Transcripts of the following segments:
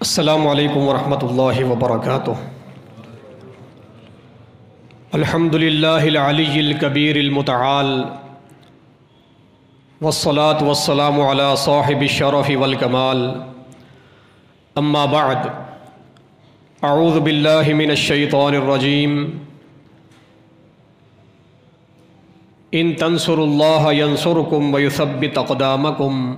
السلام علیکم ورحمۃ اللہ وبرکاتہ۔ الحمد للہ العلی الکبیر المتعال، والصلاة والسلام علی صاحب الشرف والکمال، اما بعد، اعوذ باللہ من الشیطان الرجیم۔ ان تنصروا اللہ ینصرکم ویثبت اقدامکم۔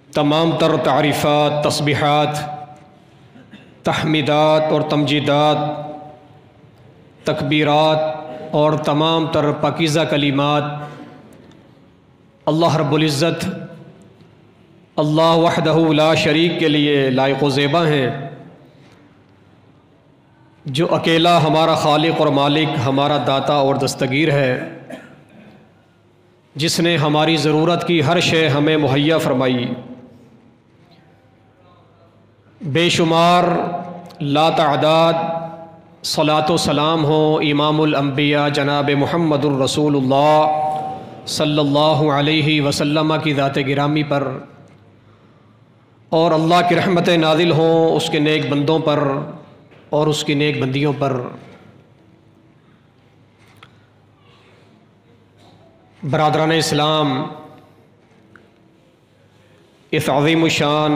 تمام تر تعریفات، تسبیحات، تحمیدات اور تمجیدات، تکبیرات اور تمام تر پاکیزہ کلمات اللہ رب العزت، اللہ وحدہ لا شریک کے لیے لائق و زیبا ہیں، جو اکیلا ہمارا خالق اور مالک، ہمارا داتا اور دستگیر ہے، جس نے ہماری ضرورت کی ہر شے ہمیں مہیا فرمائی۔ بے شمار لا تعداد صلاۃ و سلام ہو امام الانبیاء جناب محمد الرسول اللہ صلی اللہ علیہ وسلم کی ذات گرامی پر، اور اللہ کی رحمت نازل ہوں اس کے نیک بندوں پر اور اس کی نیک بندیوں پر۔ برادران اسلام، اس عظیم الشان،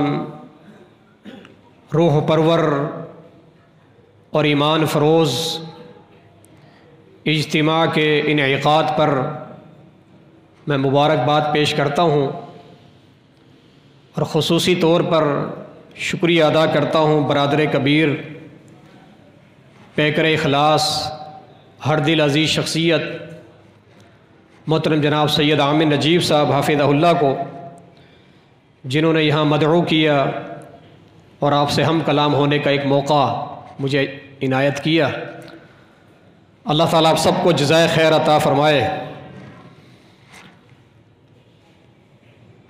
روح پرور اور ایمان فروز اجتماع کے انعقاد پر میں مبارکباد پیش کرتا ہوں، اور خصوصی طور پر شکریہ ادا کرتا ہوں برادر کبیر، پیکر اخلاص، ہر دل عزیز شخصیت محترم جناب سید عامر نجیب صاحب حافظہ اللہ کو، جنہوں نے یہاں مدعو کیا اور آپ سے ہم کلام ہونے کا ایک موقع مجھے عنایت کیا۔ اللہ تعالیٰ آپ سب کو جزائے خیر عطا فرمائے۔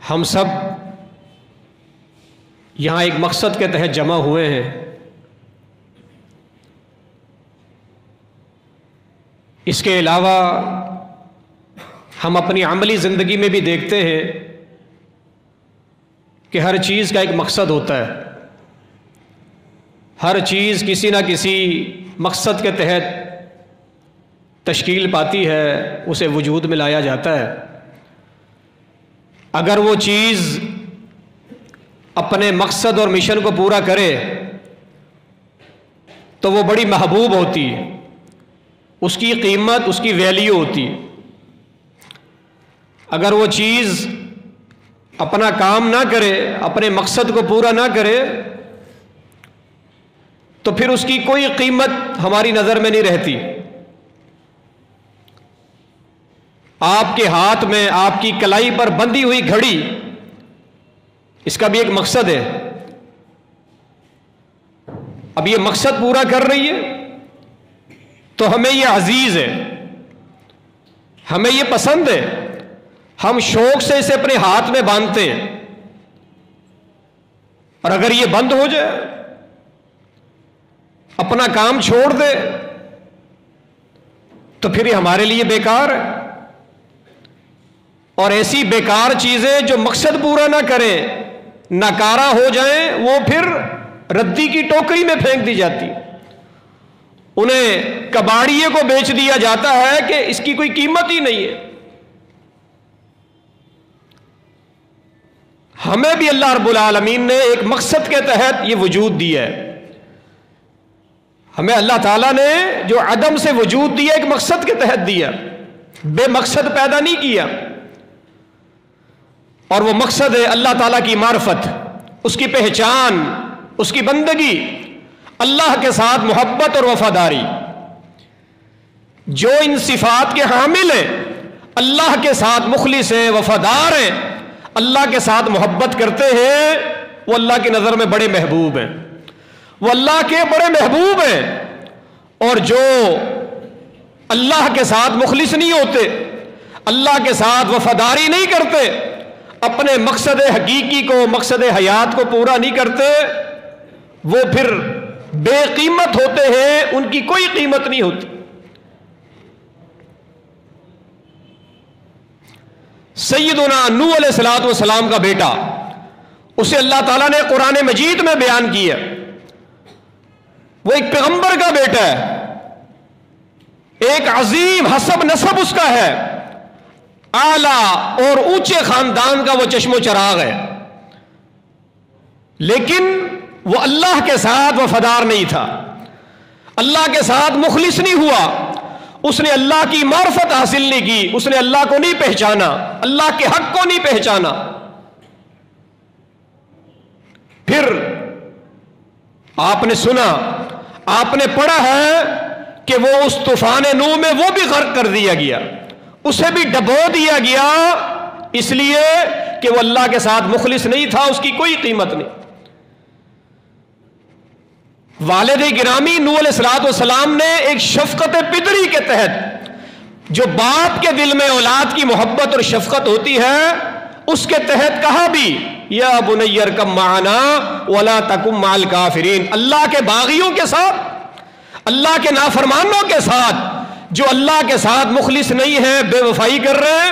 ہم سب یہاں ایک مقصد کے تحت جمع ہوئے ہیں۔ اس کے علاوہ ہم اپنی عملی زندگی میں بھی دیکھتے ہیں کہ ہر چیز کا ایک مقصد ہوتا ہے، ہر چیز کسی نہ کسی مقصد کے تحت تشکیل پاتی ہے، اسے وجود میں لایا جاتا ہے۔ اگر وہ چیز اپنے مقصد اور مشن کو پورا کرے تو وہ بڑی محبوب ہوتی ہے، اس کی قیمت، اس کی ویلیو ہوتی ہے۔ اگر وہ چیز اپنا کام نہ کرے، اپنے مقصد کو پورا نہ کرے، تو پھر اس کی کوئی قیمت ہماری نظر میں نہیں رہتی۔ آپ کے ہاتھ میں، آپ کی کلائی پر بندھی ہوئی گھڑی، اس کا بھی ایک مقصد ہے۔ اب یہ مقصد پورا کر رہی ہے تو ہمیں یہ عزیز ہے، ہمیں یہ پسند ہے، ہم شوق سے اسے اپنے ہاتھ میں باندھتے ہیں، اور اگر یہ بند ہو جائے، اپنا کام چھوڑ دے، تو پھر یہ ہمارے لیے بیکار ہے۔ اور ایسی بیکار چیزیں جو مقصد پورا نہ کریں، ناکارہ ہو جائیں، وہ پھر ردی کی ٹوکری میں پھینک دی جاتی، انہیں کباڑیے کو بیچ دیا جاتا ہے کہ اس کی کوئی قیمت ہی نہیں ہے۔ ہمیں بھی اللہ رب العالمین نے ایک مقصد کے تحت یہ وجود دیا ہے۔ ہمیں اللہ تعالیٰ نے جو عدم سے وجود دیا ایک مقصد کے تحت دیا، بے مقصد پیدا نہیں کیا، اور وہ مقصد ہے اللہ تعالیٰ کی معرفت، اس کی پہچان، اس کی بندگی، اللہ کے ساتھ محبت اور وفاداری۔ جو ان صفات کے حامل ہیں، اللہ کے ساتھ مخلص ہیں، وفادار ہیں، اللہ کے ساتھ محبت کرتے ہیں، وہ اللہ کی نظر میں بڑے محبوب ہیں، وہ اللہ کے بڑے محبوب ہیں۔ اور جو اللہ کے ساتھ مخلص نہیں ہوتے، اللہ کے ساتھ وفاداری نہیں کرتے، اپنے مقصد حقیقی کو، مقصد حیات کو پورا نہیں کرتے، وہ پھر بے قیمت ہوتے ہیں، ان کی کوئی قیمت نہیں ہوتی۔ سیدنا نوح علیہ السلام کا بیٹا اسے اللہ تعالیٰ نے قرآن مجید میں بیان کیا، وہ ایک پیغمبر کا بیٹا ہے، ایک عظیم حسب نسب اس کا ہے، اعلیٰ اور اونچے خاندان کا وہ چشم و چراغ ہے، لیکن وہ اللہ کے ساتھ وفادار نہیں تھا، اللہ کے ساتھ مخلص نہیں ہوا، اس نے اللہ کی معرفت حاصل نہیں کی، اس نے اللہ کو نہیں پہچانا، اللہ کے حق کو نہیں پہچانا۔ پھر آپ نے سنا، آپ نے پڑھا ہے کہ وہ اس طوفان نوح میں وہ بھی غرق کر دیا گیا، اسے بھی ڈبو دیا گیا، اس لیے کہ وہ اللہ کے ساتھ مخلص نہیں تھا، اس کی کوئی قیمت نہیں۔ والد گرامی نوح علیہ السلام نے ایک شفقت پدری کے تحت، جو باپ کے دل میں اولاد کی محبت اور شفقت ہوتی ہے، اس کے تحت کہا بھی یا بنی ارکب معنا ولا تکن مع الکافرین، اللہ کے باغیوں کے ساتھ، اللہ کے نافرمانوں کے ساتھ، جو اللہ کے ساتھ مخلص نہیں ہے، بے وفائی کر رہے ہیں،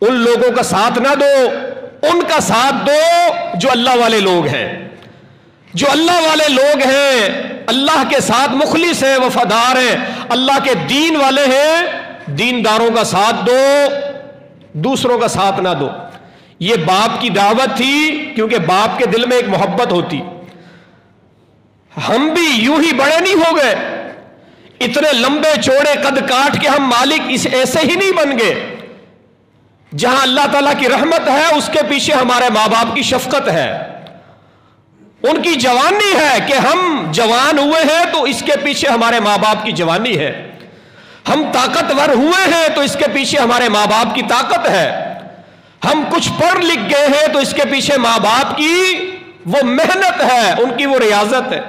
ان لوگوں کا ساتھ نہ دو، ان کا ساتھ دو جو اللہ والے لوگ ہیں، جو اللہ والے لوگ ہیں، اللہ کے ساتھ مخلص ہیں، وفادار ہیں، اللہ کے دین والے ہیں، دینداروں کا ساتھ دو، دوسروں کا ساتھ نہ دو۔ یہ باپ کی دعوت تھی، کیونکہ باپ کے دل میں ایک محبت ہوتی۔ ہم بھی یوں ہی بڑے نہیں ہو گئے، اتنے لمبے چوڑے قد کاٹ کے ہم مالک اس ایسے ہی نہیں بن گئے۔ جہاں اللہ تعالیٰ کی رحمت ہے، اس کے پیچھے ہمارے ماں باپ کی شفقت ہے، ان کی جوانی ہے کہ ہم جوان ہوئے ہیں تو اس کے پیچھے ہمارے ماں باپ کی جوانی ہے، ہم طاقتور ہوئے ہیں تو اس کے پیچھے ہمارے ماں باپ کی طاقت ہے، ہم کچھ پڑھ لکھ گئے ہیں تو اس کے پیچھے ماں باپ کی وہ محنت ہے، ان کی وہ ریاضت ہے،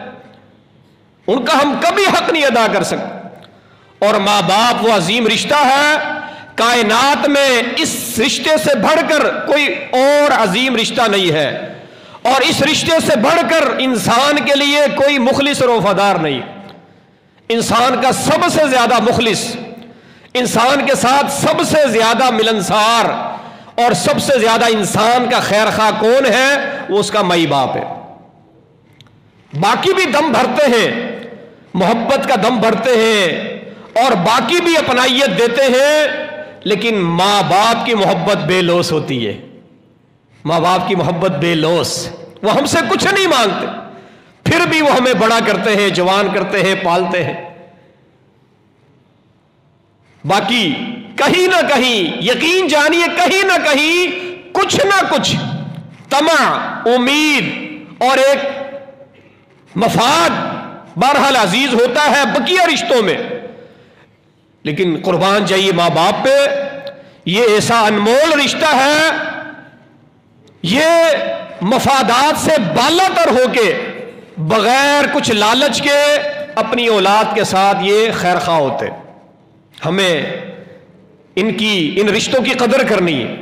ان کا ہم کبھی حق نہیں ادا کر سکتے۔ اور ماں باپ وہ عظیم رشتہ ہے، کائنات میں اس رشتے سے بڑھ کر کوئی اور عظیم رشتہ نہیں ہے، اور اس رشتے سے بڑھ کر انسان کے لیے کوئی مخلص اور وفادار نہیں۔ انسان کا سب سے زیادہ مخلص، انسان کے ساتھ سب سے زیادہ ملنسار اور سب سے زیادہ انسان کا خیر خواہ کون ہے؟ وہ اس کا مائی باپ ہے۔ باقی بھی دم بھرتے ہیں، محبت کا دم بھرتے ہیں، اور باقی بھی اپنائیت دیتے ہیں، لیکن ماں باپ کی محبت بے لوث ہوتی ہے، ماں باپ کی محبت بے لوث، وہ ہم سے کچھ نہیں مانگتے، پھر بھی وہ ہمیں بڑا کرتے ہیں، جوان کرتے ہیں، پالتے ہیں۔ باقی کہیں نہ کہیں یقین جانیے، کہیں نہ کہیں کچھ نہ کچھ طمع، امید اور ایک مفاد بہرحال عزیز ہوتا ہے بقیہ رشتوں میں، لیکن قربان جائیے ماں باپ پہ، یہ ایسا انمول رشتہ ہے، یہ مفادات سے بالا تر ہو کے، بغیر کچھ لالچ کے اپنی اولاد کے ساتھ یہ خیر خواہ ہوتے۔ ہمیں ان رشتوں کی قدر کرنی ہے۔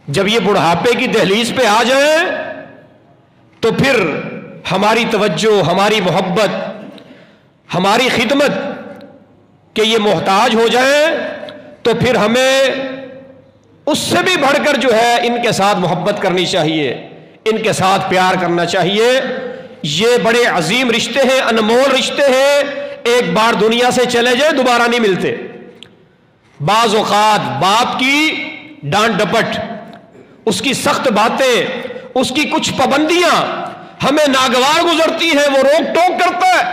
جب یہ بڑھاپے کی دہلیز پہ آ جائیں تو پھر ہماری توجہ، ہماری محبت، ہماری خدمت کہ یہ محتاج ہو جائیں، تو پھر ہمیں اس سے بھی بڑھ کر جو ہے ان کے ساتھ محبت کرنی چاہیے، ان کے ساتھ پیار کرنا چاہیے۔ یہ بڑے عظیم رشتے ہیں، انمول رشتے ہیں، ایک بار دنیا سے چلے جائیں دوبارہ نہیں ملتے۔ بعض اوقات باپ کی ڈانٹ ڈپٹ، اس کی سخت باتیں، اس کی کچھ پابندیاں ہمیں ناگوار گزرتی ہیں، وہ روک ٹوک کرتا ہے،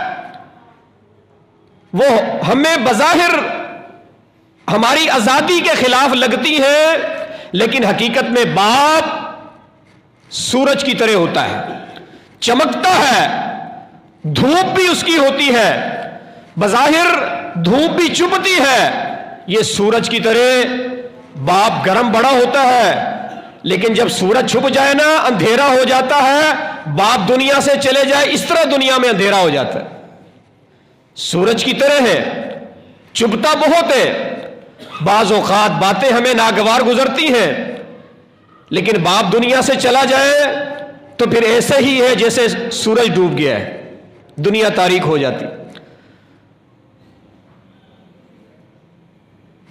وہ ہمیں بظاہر ہماری آزادی کے خلاف لگتی ہیں، لیکن حقیقت میں باپ سورج کی طرح ہوتا ہے، چمکتا ہے، دھوپ بھی اس کی ہوتی ہے، بظاہر دھوپ بھی چبھتی ہے، یہ سورج کی طرح باپ گرم بڑا ہوتا ہے، لیکن جب سورج چھپ جائے نا، اندھیرا ہو جاتا ہے، باپ دنیا سے چلے جائے، اس طرح دنیا میں اندھیرا ہو جاتا ہے۔ سورج کی طرح ہے، چبھتا بہت ہے، بعض اوقات باتیں ہمیں ناگوار گزرتی ہیں، لیکن باپ دنیا سے چلا جائے تو پھر ایسے ہی ہے جیسے سورج ڈوب گیا ہے، دنیا تاریک ہو جاتی۔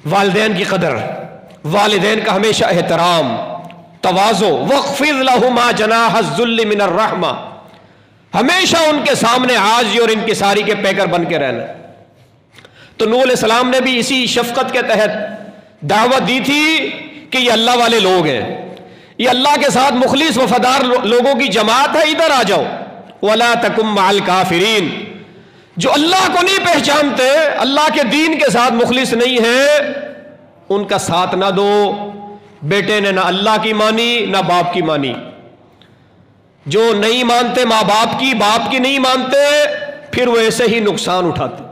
والدین کی قدر، والدین کا ہمیشہ احترام، تواضع، وَاخْفِضْ لَهُمَا جَنَاحَ الذُّلِّ مِنَ الرَّحْمَةِ، ہمیشہ ان کے سامنے عاجزی اور انکساری کے پیکر بن کے رہنا۔ تو نوح علیہ السلام نے بھی اسی شفقت کے تحت دعوت دی تھی کہ یہ اللہ والے لوگ ہیں، یہ اللہ کے ساتھ مخلص وفادار لوگوں کی جماعت ہے، ادھر آ جاؤ۔ وَلَا تَكُن مَعَ الْكَافِرِينَ، جو اللہ کو نہیں پہچانتے، اللہ کے دین کے ساتھ مخلص نہیں ہیں، ان کا ساتھ نہ دو۔ بیٹے نے نہ اللہ کی مانی نہ باپ کی مانی، جو نہیں مانتے ماں باپ کی، باپ کی نہیں مانتے، پھر وہ ایسے ہی نقصان اٹھاتے،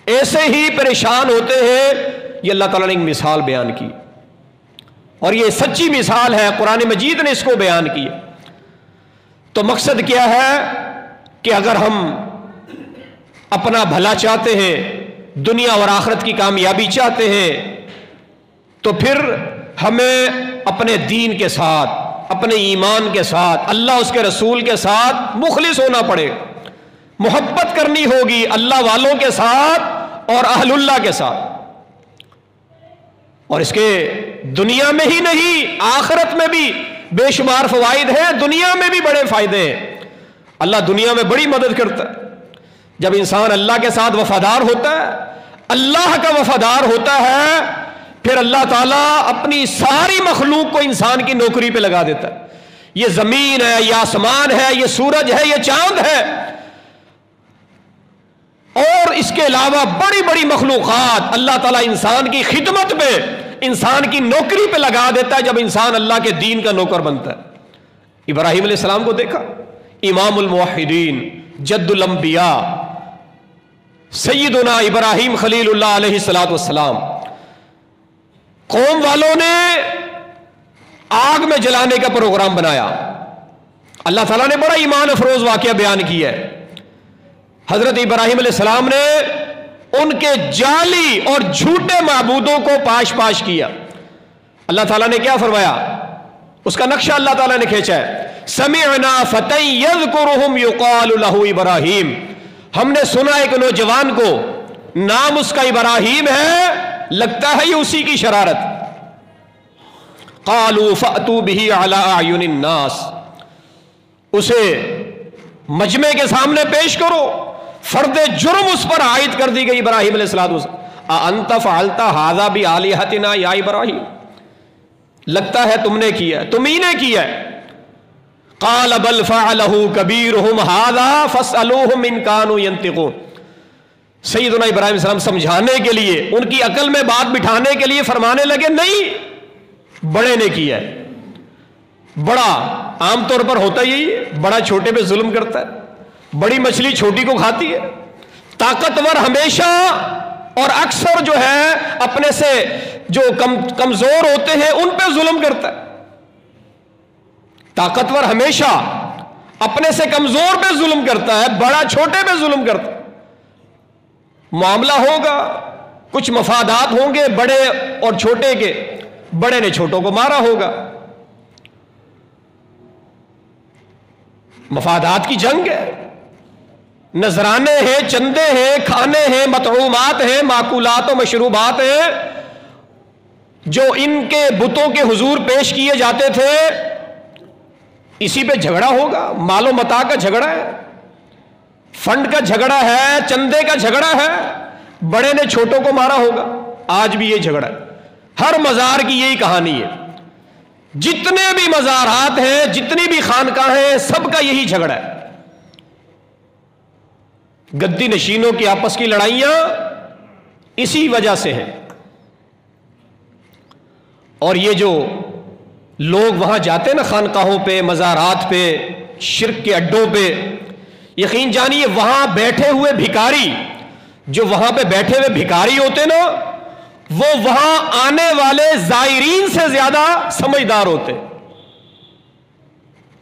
ایسے ہی پریشان ہوتے ہیں۔ یہ اللہ تعالیٰ نے ایک مثال بیان کی، اور یہ سچی مثال ہے، قرآن مجید نے اس کو بیان کی۔ تو مقصد کیا ہے کہ اگر ہم اپنا بھلا چاہتے ہیں، دنیا اور آخرت کی کامیابی چاہتے ہیں، تو پھر ہمیں اپنے دین کے ساتھ، اپنے ایمان کے ساتھ، اللہ اس کے رسول کے ساتھ مخلص ہونا پڑے، محبت کرنی ہوگی اللہ والوں کے ساتھ اور اہل اللہ کے ساتھ۔ اور اس کے دنیا میں ہی نہیں، آخرت میں بھی بے شمار فوائد ہیں، دنیا میں بھی بڑے فائدے ہیں۔ اللہ دنیا میں بڑی مدد کرتا ہے جب انسان اللہ کے ساتھ وفادار ہوتا ہے، اللہ کا وفادار ہوتا ہے، پھر اللہ تعالیٰ اپنی ساری مخلوق کو انسان کی نوکری پہ لگا دیتا ہے۔ یہ زمین ہے، یہ آسمان ہے، یہ سورج ہے، یہ چاند ہے، اور اس کے علاوہ بڑی بڑی مخلوقات اللہ تعالیٰ انسان کی خدمت پہ، انسان کی نوکری پہ لگا دیتا ہے جب انسان اللہ کے دین کا نوکر بنتا ہے۔ ابراہیم علیہ السلام کو دیکھا، امام الموحدین، جد الانبیاء، سیدنا ابراہیم خلیل اللہ علیہ السلام، قوم والوں نے آگ میں جلانے کا پروگرام بنایا۔ اللہ تعالیٰ نے بڑا ایمان افروز واقعہ بیان کیا ہے۔ حضرت ابراہیم علیہ السلام نے ان کے جعلی اور جھوٹے معبودوں کو پاش پاش کیا۔ اللہ تعالیٰ نے کیا فرمایا؟ اس کا نقشہ اللہ تعالیٰ نے کھینچا ہے، سمعنا فتى يذكرهم يقال له ابراہیم، ہم نے سنا ایک نوجوان کو، نام اس کا ابراہیم ہے، لگتا ہے یہ اسی کی شرارت۔ قالوا فأتوا به على اعین الناس، اسے مجمع کے سامنے پیش کرو۔ فرد جرم اس پر عائد کر دی گئی ابراہیم علیہ السلام۔ انت فعلت هذا بآلهتنا یا ابراہیم، لگتا ہے تم نے کیا، تم ہی نے کیا ہے۔ قال بل فعله كبيرهم هذا فاسألوهم ان كانوا ينطقون، سیدنا ابراہیم علیہ السلام سمجھانے کے لیے، ان کی عقل میں بات بٹھانے کے لیے فرمانے لگے، نہیں، بڑے نے کیا ہے۔ بڑا عام طور پر ہوتا یہی ہے، بڑا چھوٹے پہ ظلم کرتا ہے، بڑی مچھلی چھوٹی کو کھاتی ہے۔ طاقتور ہمیشہ اور اکثر جو ہے اپنے سے جو کمزور ہوتے ہیں ان پہ ظلم کرتا ہے۔ طاقتور ہمیشہ اپنے سے کمزور پہ ظلم کرتا ہے، بڑا چھوٹے پہ ظلم کرتا ہے۔ معاملہ ہوگا، کچھ مفادات ہوں گے بڑے اور چھوٹے کے، بڑے نے چھوٹوں کو مارا ہوگا، مفادات کی جنگ ہے، نذرانے ہیں، چندے ہیں، کھانے ہیں، مطعومات ہیں، معقولات و مشروبات ہیں جو ان کے بتوں کے حضور پیش کیے جاتے تھے، اسی پہ جھگڑا ہوگا، مال و متاع کا جھگڑا ہے، فنڈ کا جھگڑا ہے، چندے کا جھگڑا ہے، بڑے نے چھوٹوں کو مارا ہوگا۔ آج بھی یہ جھگڑا ہے، ہر مزار کی یہی کہانی ہے، جتنے بھی مزارات ہیں، جتنی بھی خانقاہیں ہیں، سب کا یہی جھگڑا ہے۔ گدی نشینوں کی آپس کی لڑائیاں اسی وجہ سے ہیں۔ اور یہ جو لوگ وہاں جاتے ہیں نا، خانقاہوں پہ، مزارات پہ، شرک کے اڈوں پہ، یقین جانیے وہاں بیٹھے ہوئے بھکاری، جو وہاں پہ بیٹھے ہوئے بھکاری ہوتے نا، وہ وہاں آنے والے زائرین سے زیادہ سمجھدار ہوتے،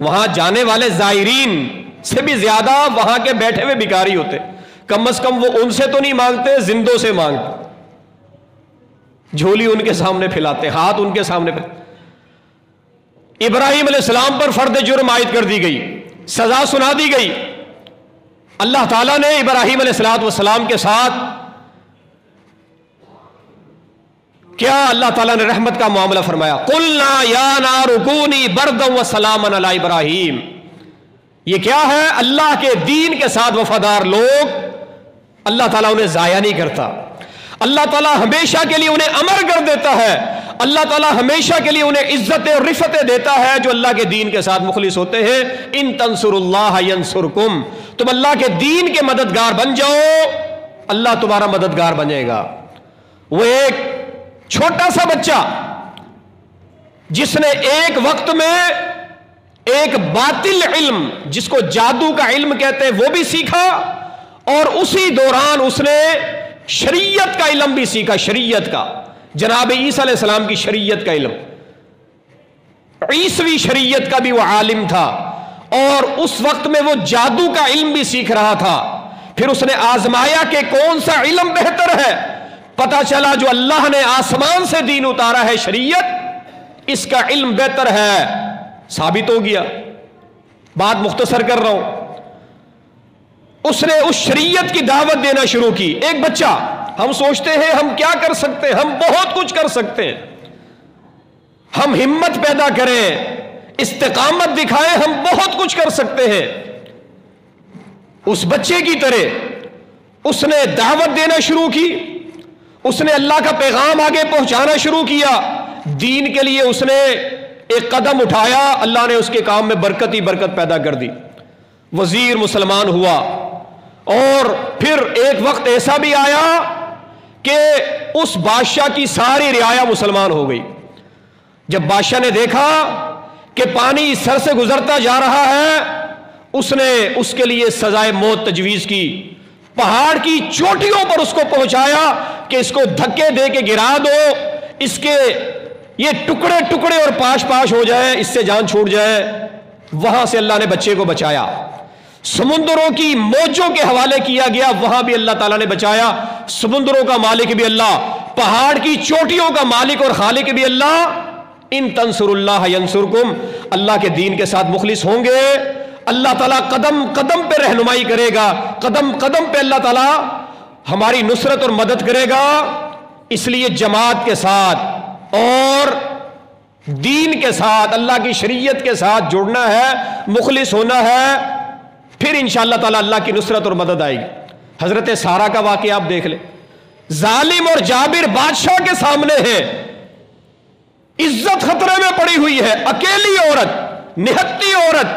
وہاں جانے والے زائرین سے بھی زیادہ وہاں کے بیٹھے ہوئے بھکاری ہوتے۔ کم از کم وہ ان سے تو نہیں مانگتے، زندوں سے مانگتے، جھولی ان کے سامنے پھیلاتے، ہاتھ ان کے سامنے پھیلاتے۔ ابراہیم علیہ السلام پر فرد جرم عائد کر دی گئی، سزا سنا دی گئی۔ اللہ تعالیٰ نے ابراہیم علیہ السلام کے ساتھ کیا اللہ تعالیٰ نے رحمت کا معاملہ فرمایا، قلنا یا نار کونی بردا وسلاما علی ابراہیم. یہ کیا ہے؟ اللہ کے دین کے ساتھ وفادار لوگ اللہ تعالیٰ انہیں ضائع نہیں کرتا، اللہ تعالیٰ ہمیشہ کے لیے انہیں امر کر دیتا ہے، اللہ تعالیٰ ہمیشہ کے لیے انہیں عزتیں اور رفتیں دیتا ہے جو اللہ کے دین کے ساتھ مخلص ہوتے ہیں. ان تنصروا اللہ ینصرکم، تم اللہ کے دین کے مددگار بن جاؤ، اللہ تمہارا مددگار بنے گا. وہ ایک چھوٹا سا بچہ جس نے ایک وقت میں ایک باطل علم جس کو جادو کا علم کہتے ہیں وہ بھی سیکھا، اور اسی دوران اس نے شریعت کا علم بھی سیکھا، شریعت کا، جناب عیسیٰ علیہ السلام کی شریعت کا علم، عیسوی شریعت کا بھی وہ عالم تھا، اور اس وقت میں وہ جادو کا علم بھی سیکھ رہا تھا. پھر اس نے آزمایا کہ کون سا علم بہتر ہے، پتا چلا جو اللہ نے آسمان سے دین اتارا ہے شریعت، اس کا علم بہتر ہے. ثابت ہو گیا. بات مختصر کر رہا ہوں. اس نے اس شریعت کی دعوت دینا شروع کی. ایک بچہ، ہم سوچتے ہیں ہم کیا کر سکتے ہیں، ہم بہت کچھ کر سکتے ہیں، ہم ہمت پیدا کریں، استقامت دکھائیں، ہم بہت کچھ کر سکتے ہیں. اس بچے کی طرح اس نے دعوت دینا شروع کی، اس نے اللہ کا پیغام آگے پہنچانا شروع کیا، دین کے لیے اس نے ایک قدم اٹھایا، اللہ نے اس کے کام میں برکت ہی برکت پیدا کر دی. وزیر مسلمان ہوا. اور پھر ایک وقت ایسا بھی آیا کہ اس بادشاہ کی ساری رعایا مسلمان ہو گئی. جب بادشاہ نے دیکھا کہ پانی سر سے گزرتا جا رہا ہے، اس نے اس کے لیے سزائے موت تجویز کی. پہاڑ کی چوٹیوں پر اس کو پہنچایا کہ اس کو دھکے دے کے گرا دو، اس کے یہ ٹکڑے ٹکڑے اور پاش پاش ہو جائے، اس سے جان چھوٹ جائے. وہاں سے اللہ نے بچے کو بچایا. سمندروں کی موجوں کے حوالے کیا گیا، وہاں بھی اللہ تعالیٰ نے بچایا. سمندروں کا مالک بھی اللہ، پہاڑ کی چوٹیوں کا مالک اور خالق بھی اللہ. ان تنصر اللہ ینصرکم، اللہ کے دین کے ساتھ مخلص ہوں گے، اللہ تعالیٰ قدم قدم پہ رہنمائی کرے گا، قدم قدم پہ اللہ تعالیٰ ہماری نصرت اور مدد کرے گا. اس لیے جماعت کے ساتھ اور دین کے ساتھ، اللہ کی شریعت کے ساتھ جڑنا ہے، مخلص ہونا ہے، پھر انشاءاللہ تعالیٰ اللہ کی نصرت اور مدد آئے گی. حضرت سارہ کا واقعہ آپ دیکھ لیں. ظالم اور جابر بادشاہ کے سامنے ہے، عزت خطرے میں پڑی ہوئی ہے، اکیلی عورت، نہتی عورت،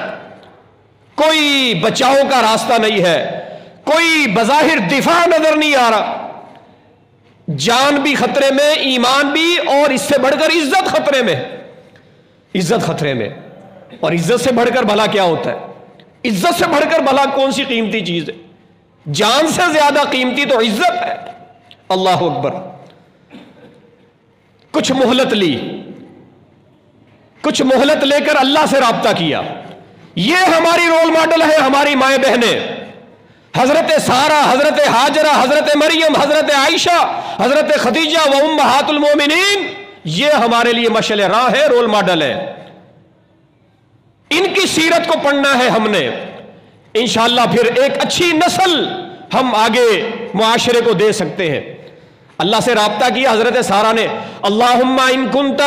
کوئی بچاؤ کا راستہ نہیں ہے، کوئی بظاہر دفاع نظر نہیں آ رہا، جان بھی خطرے میں، ایمان بھی، اور اس سے بڑھ کر عزت خطرے میں. عزت خطرے میں. اور عزت سے بڑھ کر بھلا کیا ہوتا ہے؟ عزت سے بڑھ کر بھلا کون سی قیمتی چیز ہے؟ جان سے زیادہ قیمتی تو عزت ہے. اللہ اکبر. کچھ مہلت لی، کچھ مہلت لے کر اللہ سے رابطہ کیا. یہ ہماری رول ماڈل ہے، ہماری مائیں بہنیں، حضرت سارہ، حضرت ہاجرہ، حضرت مریم، حضرت عائشہ، حضرت خدیجہ و امہات المومنین. یہ ہمارے لیے مشعل راہ ہے، رول ماڈل ہے. ان کی سیرت کو پڑھنا ہے ہم نے. انشاءاللہ پھر ایک اچھی نسل ہم آگے معاشرے کو دے سکتے ہیں. اللہ سے رابطہ کیا حضرت سارہ نے. اللہم ان کنت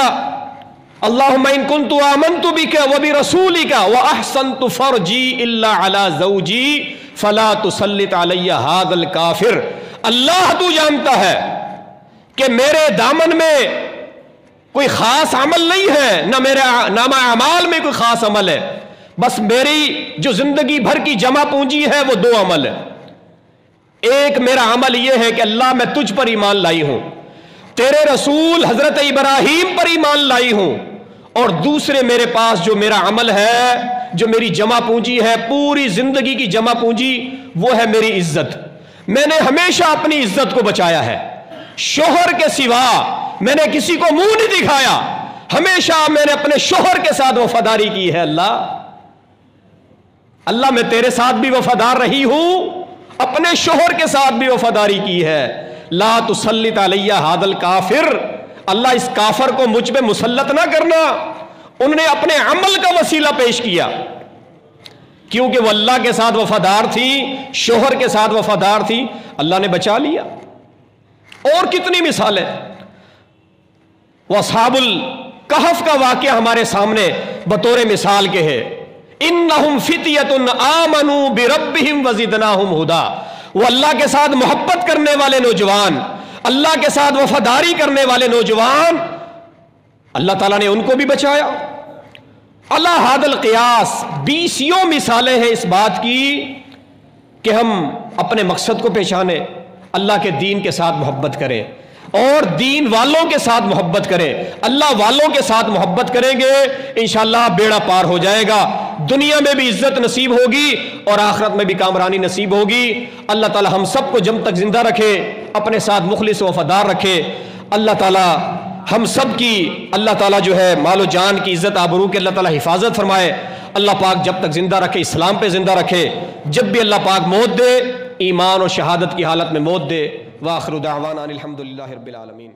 آمنت بک وبرسولک واحسنت فرجی الا علی زوجی فلا تسلط علی ھذا الکافر. اللہ تو جانتا ہے کہ میرے دامن میں کوئی خاص عمل نہیں ہے، نہ میرے نامہ اعمال میں کوئی خاص عمل ہے، بس میری جو زندگی بھر کی جمع پونجی ہے وہ 2 عمل ہے. ایک میرا عمل یہ ہے کہ اللہ میں تجھ پر ایمان لائی ہوں، تیرے رسول حضرت ابراہیم پر ایمان لائی ہوں، اور دوسرے میرے پاس جو میرا عمل ہے، جو میری جمع پونجی ہے، پوری زندگی کی جمع پونجی، وہ ہے میری عزت. میں نے ہمیشہ اپنی عزت کو بچایا ہے، شوہر کے سوا میں نے کسی کو منہ نہیں دکھایا، ہمیشہ میں نے اپنے شوہر کے ساتھ وفاداری کی ہے. اللہ میں تیرے ساتھ بھی وفادار رہی ہوں، اپنے شوہر کے ساتھ بھی وفاداری کی ہے. لا تسلط علی ھذا الکافر، اللہ اس کافر کو مجھ پہ مسلط نہ کرنا. انہوں نے اپنے عمل کا وسیلہ پیش کیا، کیونکہ وہ اللہ کے ساتھ وفادار تھی، شوہر کے ساتھ وفادار تھی، اللہ نے بچا لیا. اور کتنی مثالیں. وہ اصحاب الکہف کا واقعہ ہمارے سامنے بطور مثال کے ہے. انہم فتیۃ آمنوا بربہم وزدناہم ہدا. وہ اللہ کے ساتھ محبت کرنے والے نوجوان، اللہ کے ساتھ وفاداری کرنے والے نوجوان، اللہ تعالیٰ نے ان کو بھی بچایا. اللہ حاد القیاس 20 مثالیں ہیں اس بات کی کہ ہم اپنے مقصد کو پہچانیں، اللہ کے دین کے ساتھ محبت کریں اور دین والوں کے ساتھ محبت کریں. اللہ والوں کے ساتھ محبت کریں گے انشاءاللہ بیڑا پار ہو جائے گا. دنیا میں بھی عزت نصیب ہوگی اور آخرت میں بھی کامرانی نصیب ہوگی. اللہ تعالی ہم سب کو جب تک زندہ رکھے اپنے ساتھ مخلص و وفادار رکھے. اللہ تعالی ہم سب کی اللہ تعالی جو ہے مال و جان کی عزت آبرو کی اللہ تعالی حفاظت فرمائے. اللہ پاک جب تک زندہ رکھے اسلام پہ زندہ رکھے. جب بھی اللہ پاک موت دے ایمان اور شہادت کی حالت میں موت دے. وآخر دعوانا الحمدللہ رب العالمین.